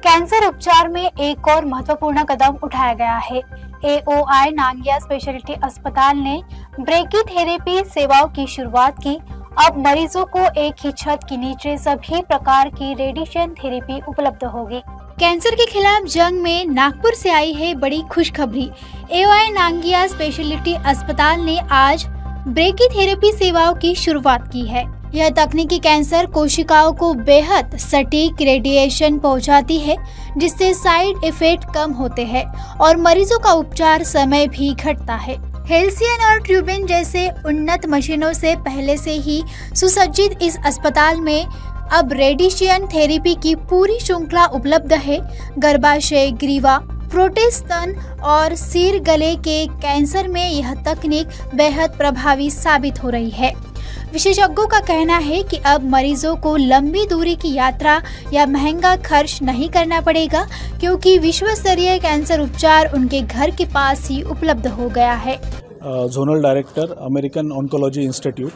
Cancer उपचार में एक और महत्वपूर्ण कदम उठाया गया है। AOI नांगिया स्पेशलिटी अस्पताल ने ब्रेकीथेरेपी सेवाओं की शुरुआत की। अब मरीजों को एक ही छत के नीचे सभी प्रकार की रेडिएशन थेरेपी उपलब्ध होगी। कैंसर के खिलाफ जंग में नागपुर से आई है बड़ी खुशखबरी। AOI नांगिया स्पेशलिटी अस्पताल ने आज ब्रेकीथेरेपी सेवाओं की शुरुआत की है। यह तकनीकी कैंसर कोशिकाओं को बेहद सटीक रेडिएशन पहुंचाती है, जिससे साइड इफेक्ट कम होते हैं और मरीजों का उपचार समय भी घटता है। हेल्सियन और ट्यूबिन जैसे उन्नत मशीनों से पहले से ही सुसज्जित इस अस्पताल में अब रेडिएशन थेरेपी की पूरी श्रृंखला उपलब्ध है। गर्भाशय, ग्रीवा, प्रोटेस्ट स्तन और सिर गले के कैंसर में यह तकनीक बेहद प्रभावी साबित हो रही है। विशेषज्ञों का कहना है कि अब मरीजों को लंबी दूरी की यात्रा या महंगा खर्च नहीं करना पड़ेगा, क्योंकि विश्व स्तरीय कैंसर उपचार उनके घर के पास ही उपलब्ध हो गया है। Zonal director American oncology institute,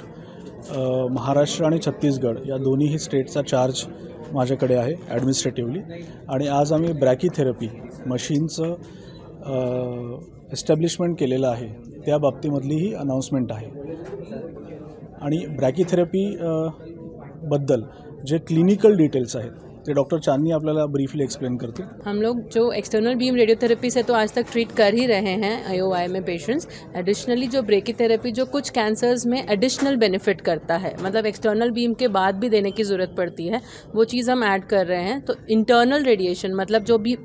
Maharashtra आणि छत्तीसगड या दोन्ही स्टेटचा चार्ज माझ्याकडे आहे ॲडमिनिस्ट्रेटिव्हली, आणि आज आम्ही ब्रॅकीथेरपी मशीनचं एस्टॅब्लिशमेंट केलेलं आहे, त्या बाबतीमधली ही अनाउन्समेंट आहे। आणि ब्रॅकीथेरपी बद्दल जे क्लिनिकल डिटेल्स आहेत ते डॉक्टर चांदनी आपल्याला ब्रीफली एक्सप्लेन करते। हम लोग जो एक्सटर्नल बीम रेडियोथेरेपी से तो आज तक ट्रीट कर ही रहे हैं AOI में पेशेंट्स। एडिशनली जो ब्रेकीथेरेपी जो कुछ कैंसर्स में एडिशनल बेनिफिट करता है, मतलब एक्सटर्नल बीम के बाद भी देने की ज़रूरत पड़ती है, वो चीज़ हम ऐड कर रहे हैं। तो इंटरनल रेडिएशन मतलब जो भी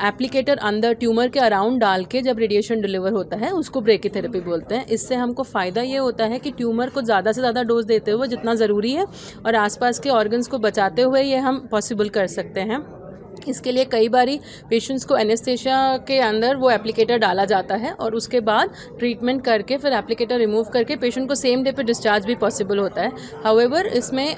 एप्लीकेटर अंदर ट्यूमर के अराउंड डाल के जब रेडिएशन डिलीवर होता है उसको ब्रेकीथेरेपी बोलते हैं। इससे हमको फ़ायदा ये होता है कि ट्यूमर को ज़्यादा से ज़्यादा डोज देते हुए जितना ज़रूरी है और आसपास के ऑर्गन्स को बचाते हुए ये हम पॉसिबल कर सकते हैं। इसके लिए कई बारी पेशेंट्स को एनेस्थेशिया के अंदर वो एप्लीकेटर डाला जाता है और उसके बाद ट्रीटमेंट करके फिर एप्लीकेटर रिमूव करके पेशेंट को सेम डे पे डिस्चार्ज भी पॉसिबल होता है। हाउएवर इसमें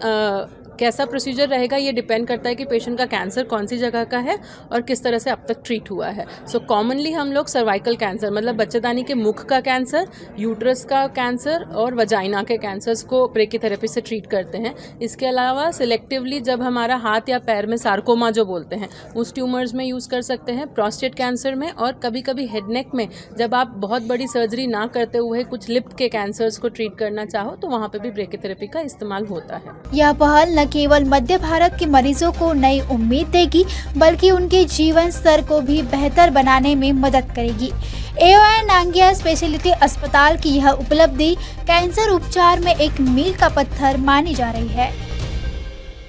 कैसा प्रोसीजर रहेगा ये डिपेंड करता है कि पेशेंट का कैंसर कौन सी जगह का है और किस तरह से अब तक ट्रीट हुआ है। सो कॉमनली हम लोग सर्वाइकल कैंसर मतलब बच्चेदानी के मुख का कैंसर, यूट्रस का कैंसर और वजाइना के कैंसर्स को ब्रेकीथेरेपी से ट्रीट करते हैं। इसके अलावा सिलेक्टिवली जब हमारा हाथ या पैर में सार्कोमा जो बोलते हैं उस ट्यूमर्स में यूज़ कर सकते हैं, प्रोस्टेट कैंसर में, और कभी कभी हेड नेक में जब आप बहुत बड़ी सर्जरी ना करते हुए कुछ लिप के कैंसर्स को ट्रीट करना चाहो तो वहाँ पर भी ब्रेकीथेरेपी का इस्तेमाल होता है। यह पहल न केवल मध्य भारत के मरीजों को नई उम्मीद देगी, बल्कि उनके जीवन स्तर को भी बेहतर बनाने में मदद करेगी। AOI नांगिया स्पेशलिटी अस्पताल की यह उपलब्धि कैंसर उपचार में एक मील का पत्थर मानी जा रही है।